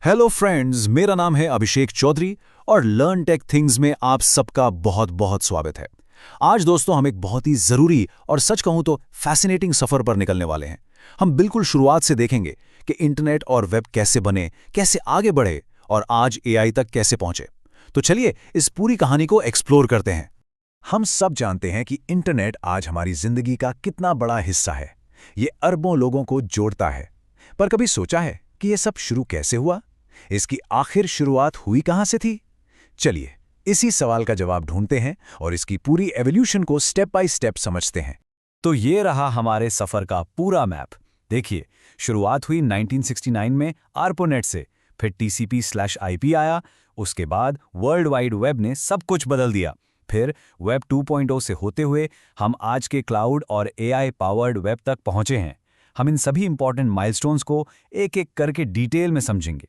Hello friends, मेरा नाम है अभिषेक चौधरी और लर्न टेक थिंग्स में आप सबका बहुत बहुत स्वागत है। आज दोस्तों हम एक बहुत ही ज़रूरी और सच कहूं तो फैसिनेटिंग सफ़र पर निकलने वाले हैं। हम बिल्कुल शुरुआत से देखेंगे कि इंटरनेट और वेब कैसे बने, कैसे आगे बढ़े और आज एआई तक कैसे पहुंचे। तो चलिए इस पूरी कहानी को एक्सप्लोर करते हैं। हम सब जानते हैं कि इंटरनेट आज हमारी जिंदगी का कितना बड़ा हिस्सा है। ये अरबों लोगों को जोड़ता है। पर कभी सोचा है कि ये सब शुरू कैसे हुआ? इसकी आखिर शुरुआत हुई कहां से थी? चलिए इसी सवाल का जवाब ढूंढते हैं और इसकी पूरी एवोल्यूशन को स्टेप बाय स्टेप समझते हैं। तो ये रहा हमारे सफर का पूरा मैप। देखिए, शुरुआत हुई 1969 में आर्पोनेट से, फिर TCP/IP आया, उसके बाद वर्ल्ड वाइड वेब ने सब कुछ बदल दिया। फिर वेब 2.0 से होते हुए हम आज के क्लाउड और AI पावर्ड वेब तक पहुंचे हैं। हम इन सभी इंपॉर्टेंट माइलस्टोन्स को एक एक करके डिटेल में समझेंगे।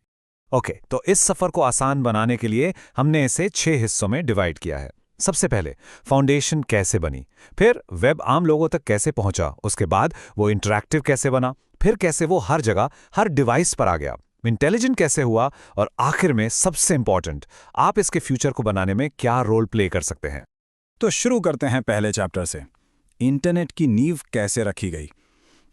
ओके, तो इस सफ़र को आसान बनाने के लिए हमने इसे 6 हिस्सों में डिवाइड किया है। सबसे पहले फाउंडेशन कैसे बनी, फिर वेब आम लोगों तक कैसे पहुंचा, उसके बाद वो इंटरैक्टिव कैसे बना, फिर कैसे वो हर जगह हर डिवाइस पर आ गया, इंटेलिजेंट कैसे हुआ और आखिर में सबसे इंपॉर्टेंट, आप इसके फ्यूचर को बनाने में क्या रोल प्ले कर सकते हैं। तो शुरू करते हैं पहले चैप्टर से। इंटरनेट की नींव कैसे रखी गई।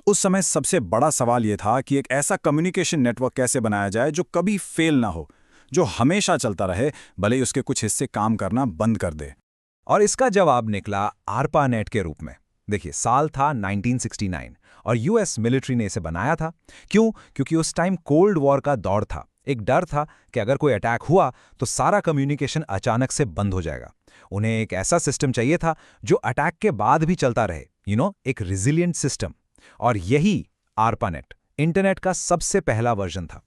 उस समय सबसे बड़ा सवाल यह था कि एक ऐसा कम्युनिकेशन नेटवर्क कैसे बनाया जाए जो कभी फेल ना हो, जो हमेशा चलता रहे, भले ही उसके कुछ हिस्से काम करना बंद कर दे। और इसका जवाब निकला आरपानेट के रूप में। देखिए, साल था 1969 और यूएस मिलिट्री ने इसे बनाया था। क्यों? क्योंकि उस टाइम कोल्ड वॉर का दौर था। एक डर था कि अगर कोई अटैक हुआ तो सारा कम्युनिकेशन अचानक से बंद हो जाएगा। उन्हें एक ऐसा सिस्टम चाहिए था जो अटैक के बाद भी चलता रहे, एक रिजिलियंट सिस्टम। और यही आरपानेट इंटरनेट का सबसे पहला वर्जन था।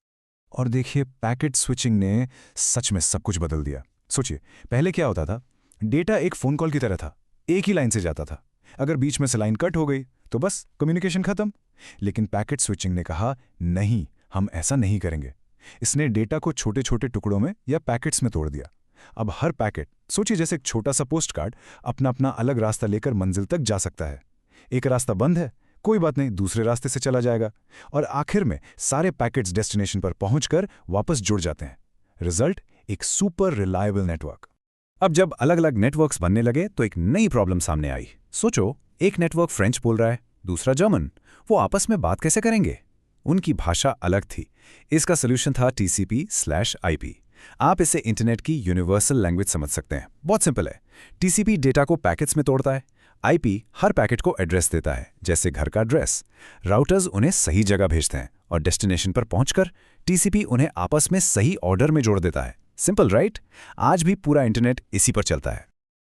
और देखिए, पैकेट स्विचिंग ने सच में सब कुछ बदल दिया। सोचिए, पहले क्या होता था? डेटा एक फोन कॉल की तरह था, एक ही लाइन से जाता था। अगर बीच में से लाइन कट हो गई तो बस कम्युनिकेशन खत्म। लेकिन पैकेट स्विचिंग ने कहा, नहीं, हम ऐसा नहीं करेंगे। इसने डेटा को छोटे छोटे टुकड़ों में या पैकेट्स में तोड़ दिया। अब हर पैकेट, सोचिए जैसे एक छोटा सा पोस्ट कार्ड, अपना अपना अलग रास्ता लेकर मंजिल तक जा सकता है। एक रास्ता बंद है, कोई बात नहीं, दूसरे रास्ते से चला जाएगा और आखिर में सारे पैकेट्स डेस्टिनेशन पर पहुंचकर वापस जुड़ जाते हैं। रिजल्ट, एक सुपर रिलायबल नेटवर्क। अब जब अलग अलग नेटवर्क्स बनने लगे तो एक नई प्रॉब्लम सामने आई। सोचो, एक नेटवर्क फ्रेंच बोल रहा है, दूसरा जर्मन। वो आपस में बात कैसे करेंगे? उनकी भाषा अलग थी। इसका सोल्यूशन था TCP/IP। आप इसे इंटरनेट की यूनिवर्सल लैंग्वेज समझ सकते हैं। बहुत सिंपल है। TCP डेटा को पैकेट्स में तोड़ता है, IP हर पैकेट को एड्रेस देता है, जैसे घर का एड्रेस। राउटर्स उन्हें सही जगह भेजते हैं और डेस्टिनेशन पर पहुंचकर TCP उन्हें आपस में सही ऑर्डर में जोड़ देता है। Simple, right? आज भी पूरा इंटरनेट इसी पर चलता है।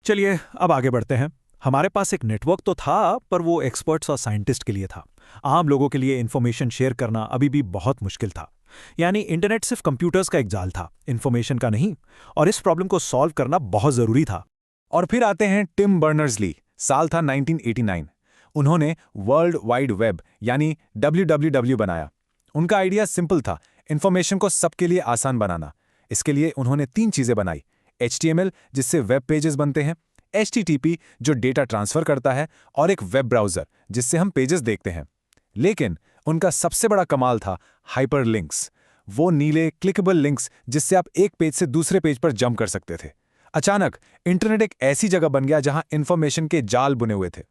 चलिए अब आगे बढ़ते हैं। हमारे पास एक नेटवर्क तो था, पर वो एक्सपर्ट्स और साइंटिस्ट के लिए था। आम लोगों के लिए इन्फॉर्मेशन शेयर करना अभी भी बहुत मुश्किल था। यानी इंटरनेट सिर्फ कंप्यूटर्स का एक जाल था, इन्फॉर्मेशन का नहीं। और इस प्रॉब्लम को सॉल्व करना बहुत जरूरी था। और फिर आते हैं टिम बर्नर्स-ली। साल था 1989। उन्होंने वर्ल्ड वाइड वेब यानी WWW बनाया। उनका आइडिया सिंपल था, इन्फॉर्मेशन को सबके लिए आसान बनाना। इसके लिए उन्होंने 3 चीजें बनाई। HTML, जिससे वेब पेजेस बनते हैं, HTTP, जो डेटा ट्रांसफर करता है, और एक वेब ब्राउज़र, जिससे हम पेजेस देखते हैं। लेकिन उनका सबसे बड़ा कमाल था हाइपरलिंक्स, वो नीले क्लिकेबल लिंक्स जिससे आप एक पेज से दूसरे पेज पर जंप कर सकते थे। अचानक इंटरनेट एक ऐसी जगह बन गया जहां इंफॉर्मेशन के जाल बुने हुए थे।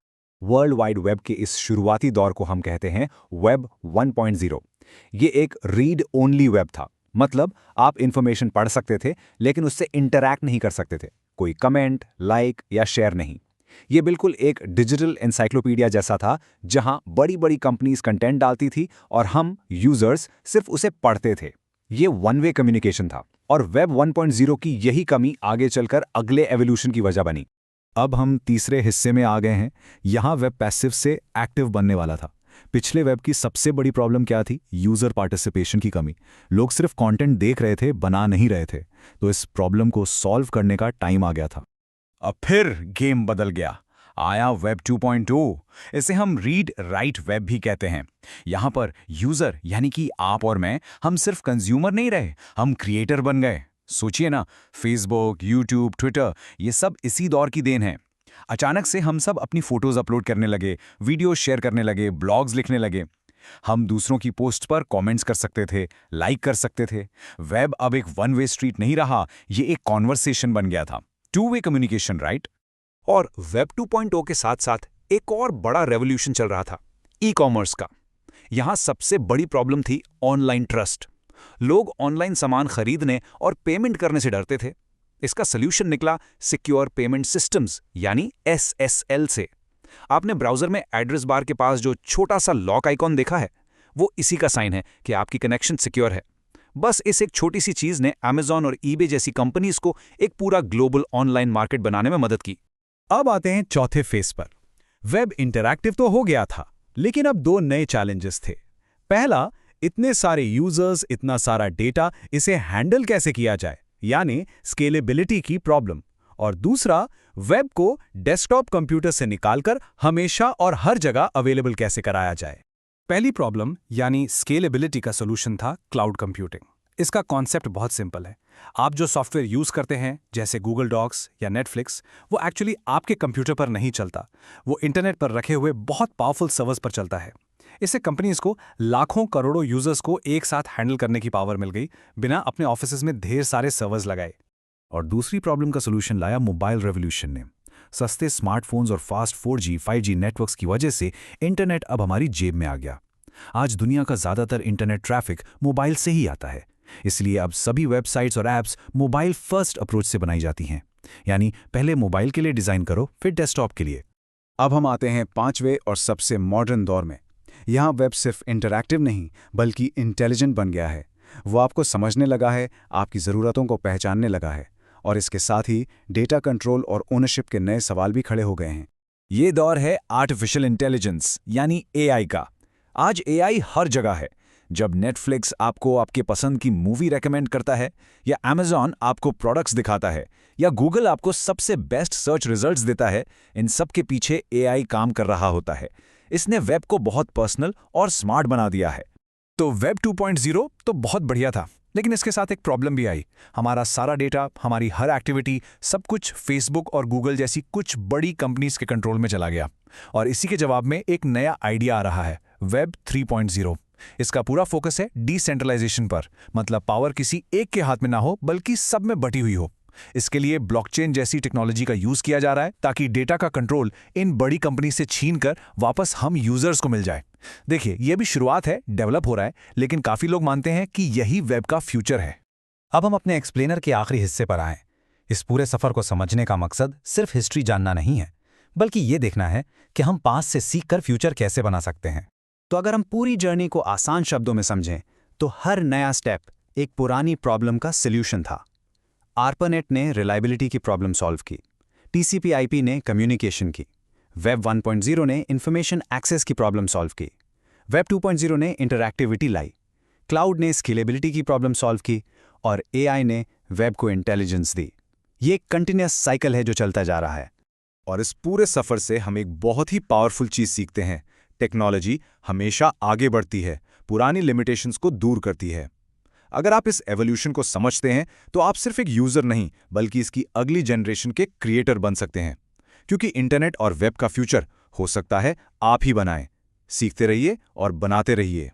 वर्ल्ड वाइड वेब के इस शुरुआती दौर को हम कहते हैं वेब 1.0। ये एक रीड ओनली वेब था। मतलब आप इंफॉर्मेशन पढ़ सकते थे लेकिन उससे इंटरैक्ट नहीं कर सकते थे। कोई कमेंट, लाइक या शेयर नहीं। ये बिल्कुल एक डिजिटल एनसाइक्लोपीडिया जैसा था, जहां बड़ी बड़ी कंपनीज कंटेंट डालती थी और हम यूजर्स सिर्फ उसे पढ़ते थे। ये वन वे कम्युनिकेशन था और वेब 1.0 की यही कमी आगे चलकर अगले एवोल्यूशन की वजह बनी। अब हम तीसरे हिस्से में आ गए हैं। यहाँ वेब पैसिव से एक्टिव बनने वाला था। पिछले वेब की सबसे बड़ी प्रॉब्लम क्या थी? यूजर पार्टिसिपेशन की कमी। लोग सिर्फ कंटेंट देख रहे थे, बना नहीं रहे थे। तो इस प्रॉब्लम को सॉल्व करने का टाइम आ गया था। अब फिर गेम बदल गया। आया वेब 2.0। इसे हम रीड राइट वेब भी कहते हैं। यहां पर यूजर यानी कि आप और मैं, हम सिर्फ कंज्यूमर नहीं रहे, हम क्रिएटर बन गए। सोचिए ना, फेसबुक, यूट्यूब, ट्विटर, ये सब इसी दौर की देन है। अचानक से हम सब अपनी फोटोज अपलोड करने लगे, वीडियो शेयर करने लगे, ब्लॉग्स लिखने लगे। हम दूसरों की पोस्ट पर कमेंट्स कर सकते थे, लाइक कर सकते थे। वेब अब एक वन वे स्ट्रीट नहीं रहा, ये एक कॉन्वर्सेशन बन गया था। Two way communication, right? और वेब 2.0 के साथ साथ एक और बड़ा रेवोल्यूशन चल रहा था, ई कॉमर्स का। यहां सबसे बड़ी प्रॉब्लम थी ऑनलाइन ट्रस्ट। लोग ऑनलाइन सामान खरीदने और पेमेंट करने से डरते थे। इसका सोल्यूशन निकला सिक्योर पेमेंट सिस्टम्स यानी SSL से। आपने ब्राउजर में एड्रेस बार के पास जो छोटा सा लॉक आइकॉन देखा है, वो इसी का साइन है कि आपकी कनेक्शन सिक्योर है। बस इस एक छोटी सी चीज ने Amazon और eBay जैसी कंपनीज को एक पूरा ग्लोबल ऑनलाइन मार्केट बनाने में मदद की। अब आते हैं चौथे फेस पर। वेब इंटरैक्टिव तो हो गया था, लेकिन अब दो नए चैलेंजेस थे। पहला, इतने सारे यूजर्स, इतना सारा डेटा, इसे हैंडल कैसे किया जाए, यानी स्केलेबिलिटी की प्रॉब्लम। और दूसरा, वेब को डेस्कटॉप कंप्यूटर से निकालकर हमेशा और हर जगह अवेलेबल कैसे कराया जाए। पहली प्रॉब्लम यानी स्केलेबिलिटी का सॉल्यूशन था क्लाउड कंप्यूटिंग। इसका कॉन्सेप्ट बहुत सिंपल है। आप जो सॉफ्टवेयर यूज करते हैं जैसे गूगल डॉक्स या नेटफ्लिक्स, वो एक्चुअली आपके कंप्यूटर पर नहीं चलता, वो इंटरनेट पर रखे हुए बहुत पावरफुल सर्वर्स पर चलता है। इससे कंपनीज को लाखों करोड़ों यूजर्स को एक साथ हैंडल करने की पावर मिल गई, बिना अपने ऑफिसेज में ढेर सारे सर्वर्स लगाए। और दूसरी प्रॉब्लम का सोल्यूशन लाया मोबाइल रेवोल्यूशन ने। सस्ते स्मार्टफोन्स और फास्ट 4G, 5G नेटवर्क्स की वजह से इंटरनेट अब हमारी जेब में आ गया। आज दुनिया का ज़्यादातर इंटरनेट ट्रैफिक मोबाइल से ही आता है। इसलिए अब सभी वेबसाइट्स और ऐप्स मोबाइल फर्स्ट अप्रोच से बनाई जाती हैं, यानी पहले मोबाइल के लिए डिज़ाइन करो, फिर डेस्कटॉप के लिए। अब हम आते हैं पांचवें और सबसे मॉडर्न दौर में। यहाँ वेब सिर्फ इंटरैक्टिव नहीं बल्कि इंटेलिजेंट बन गया है। वो आपको समझने लगा है, आपकी ज़रूरतों को पहचानने लगा है, और इसके साथ ही डेटा कंट्रोल और ओनरशिप के नए सवाल भी खड़े हो गए हैं। ये दौर है आर्टिफिशियल इंटेलिजेंस यानी AI का। आज AI हर जगह है। जब नेटफ्लिक्स आपको आपके पसंद की मूवी रेकमेंड करता है, या Amazon आपको प्रोडक्ट्स दिखाता है, या गूगल आपको सबसे बेस्ट सर्च रिजल्ट्स देता है, इन सब के पीछे AI काम कर रहा होता है। इसने वेब को बहुत पर्सनल और स्मार्ट बना दिया है। तो वेब 2.0 तो बहुत बढ़िया था, लेकिन इसके साथ एक प्रॉब्लम भी आई। हमारा सारा डेटा, हमारी हर एक्टिविटी, सब कुछ फेसबुक और गूगल जैसी कुछ बड़ी कंपनीज के कंट्रोल में चला गया। और इसी के जवाब में एक नया आइडिया आ रहा है, वेब 3.0। इसका पूरा फोकस है डिसेंट्रलाइजेशन पर, मतलब पावर किसी एक के हाथ में ना हो बल्कि सब में बटी हुई हो। इसके लिए ब्लॉकचेन जैसी टेक्नोलॉजी का यूज किया जा रहा है, ताकि डेटा का कंट्रोल इन बड़ी कंपनी से छीनकर वापस हम यूजर्स को मिल जाए। देखिए, यह भी शुरुआत है, डेवलप हो रहा है, लेकिन काफी लोग मानते हैं कि यही वेब का फ्यूचर है। अब हम अपने एक्सप्लेनर के आखिरी हिस्से पर आएं। इस पूरे सफर को समझने का मकसद सिर्फ हिस्ट्री जानना नहीं है, बल्कि ये देखना है कि हम पास्ट से सीखकर फ्यूचर कैसे बना सकते हैं। तो अगर हम पूरी जर्नी को आसान शब्दों में समझें, तो हर नया स्टेप एक पुरानी प्रॉब्लम का सॉल्यूशन था। ARPANET ने रिलायबिलिटी की प्रॉब्लम सॉल्व की, TCP/IP ने कम्युनिकेशन की, वेब 1.0 ने इंफॉर्मेशन एक्सेस की प्रॉब्लम सॉल्व की, वेब 2.0 ने इंटरैक्टिविटी लाई, क्लाउड ने स्केलेबिलिटी की प्रॉब्लम सॉल्व की, और AI ने वेब को इंटेलिजेंस दी। ये एक कंटिन्यूअस साइकिल है जो चलता जा रहा है। और इस पूरे सफ़र से हम एक बहुत ही पावरफुल चीज़ सीखते हैं। टेक्नोलॉजी हमेशा आगे बढ़ती है, पुरानी लिमिटेशंस को दूर करती है। अगर आप इस एवोल्यूशन को समझते हैं, तो आप सिर्फ एक यूज़र नहीं, बल्कि इसकी अगली जनरेशन के क्रिएटर बन सकते हैं। क्योंकि इंटरनेट और वेब का फ्यूचर हो सकता है आप ही बनाएं। सीखते रहिए और बनाते रहिए।